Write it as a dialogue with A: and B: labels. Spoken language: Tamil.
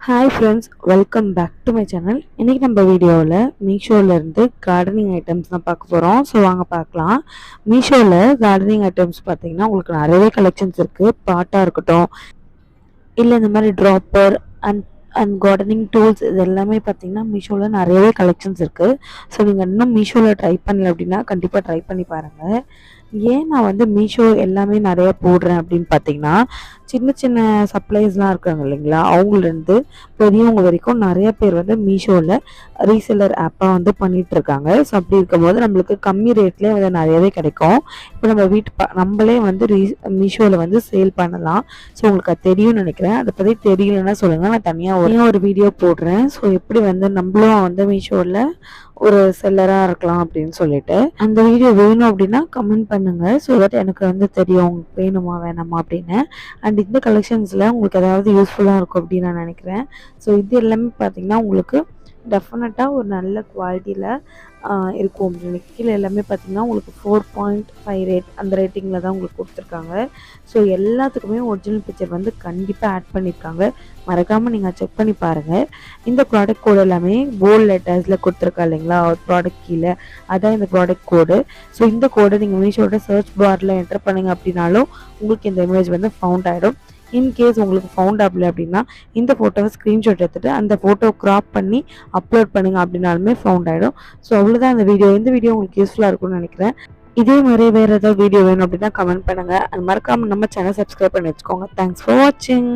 A: Hi friends, welcome back to my channel. இன்றைக்கி நம்ம வீடியோவில் மீஷோவிலேருந்து கார்டனிங் ஐட்டம்ஸ் தான் பார்க்க போகிறோம். ஸோ வாங்க பார்க்கலாம். மீஷோவில் கார்டனிங் ஐட்டம்ஸ் பார்த்திங்கன்னா உங்களுக்கு நிறையவே கலெக்ஷன்ஸ் இருக்குது. பாட்டாக இருக்கட்டும், இல்லை இந்த மாதிரி dropper and and gardening tools, இது எல்லாமே பார்த்திங்கன்னா மீஷோவில் நிறையவே கலெக்ஷன்ஸ் இருக்குது. ஸோ நீங்கள் இன்னும் மீஷோவில் ட்ரை பண்ணல அப்படின்னா கண்டிப்பாக ட்ரை பண்ணி பாருங்கள். ஏன் நான் வந்து மீஷோ எல்லாமே நிறையா போடுறேன் அப்படின்னு பார்த்தீங்கன்னா, சின்ன சின்ன சப்ளைஸ்லாம் இருக்காங்க இல்லைங்களா, அவங்கலேருந்து பெரியவங்க வரைக்கும் நிறைய பேர் வந்து மீஷோவில் ரீசெல்லர் ஆப்பாக வந்து பண்ணிகிட்ருக்காங்க. ஸோ அப்படி இருக்கும்போது நம்மளுக்கு கம்மி ரேட்லேயே வந்து நிறையவே கிடைக்கும். இப்போ நம்ம நம்மளே வந்து மீஷோவில் வந்து சேல் பண்ணலாம். ஸோ உங்களுக்கு அது தெரியும்னு நினைக்கிறேன். அதை பற்றி தெரியலன்னா சொல்லுங்கள், நான் தனியாக ஒரு வீடியோ போடுறேன். ஸோ எப்படி வந்து நம்மளும் வந்து மீஷோவில் ஒரு செல்லராக இருக்கலாம் அப்படின்னு சொல்லிட்டு அந்த வீடியோ வேணும் அப்படின்னா கமெண்ட் பண்ணுங்கள். ஸோ தட் எனக்கு வந்து தெரியும் உங்களுக்கு வேணுமா வேணாமா அப்படின்னு. அண்ட் இந்த கலெக்ஷன்ஸில் உங்களுக்கு ஏதாவது யூஸ்ஃபுல்லாக இருக்கும் அப்படின்னு நான் நினைக்கிறேன். ஸோ இது எல்லாமே பார்த்திங்கன்னா உங்களுக்கு டெஃபினட்டாக ஒரு நல்ல குவாலிட்டியில் இருக்கும் அப்படின்னு. கீழே எல்லாமே பார்த்திங்கன்னா உங்களுக்கு 4.5 ரேட் அந்த ரேட்டிங்கில் தான் உங்களுக்கு கொடுத்துருக்காங்க. ஸோ எல்லாத்துக்குமே ஒரிஜினல் பிக்சர் வந்து கண்டிப்பாக ஆட் பண்ணியிருக்காங்க. மறக்காமல் நீங்கள் செக் பண்ணி பாருங்கள். இந்த ப்ராடக்ட் கோடு எல்லாமே போல்ட் லெட்டர்ஸில் கொடுத்துருக்கா இல்லைங்களா, ஒரு ப்ராடக்ட் கீழே அதான் இந்த ப்ராடக்ட் கோடு. ஸோ இந்த கோடை நீங்கள் மீஷோட சர்ச் பாரில் என்டர் பண்ணிங்க அப்படின்னாலும் உங்களுக்கு இந்த இமேஜ் வந்து ஃபவுண்ட் ஆகிடும். இன்கேஸ் உங்களுக்கு ஃபவுண்ட் ஆகலை அப்படின்னா இந்த ஃபோட்டோவை ஸ்க்ரீன்ஷாட் எடுத்துகிட்டு அந்த ஃபோட்டோ க்ராப் பண்ணி அப்லோட் பண்ணுங்க அப்படின்னாலுமே ஃபவுண்ட் ஆகிடும். ஸோ அவ்வளோதான் இந்த வீடியோ. இந்த வீடியோ உங்களுக்கு யூஸ்ஃபுல்லாக இருக்கும்னு நினைக்கிறேன். இதே மாதிரி வேறு ஏதாவது வீடியோ வேணும் அப்படின்னா கமெண்ட் பண்ணுங்கள். அது மறக்காமல் நம்ம சேனல் சப்ஸ்கிரைப் பண்ணி வச்சுக்கோங்க. தேங்க்ஸ் ஃபார் வாட்சிங்.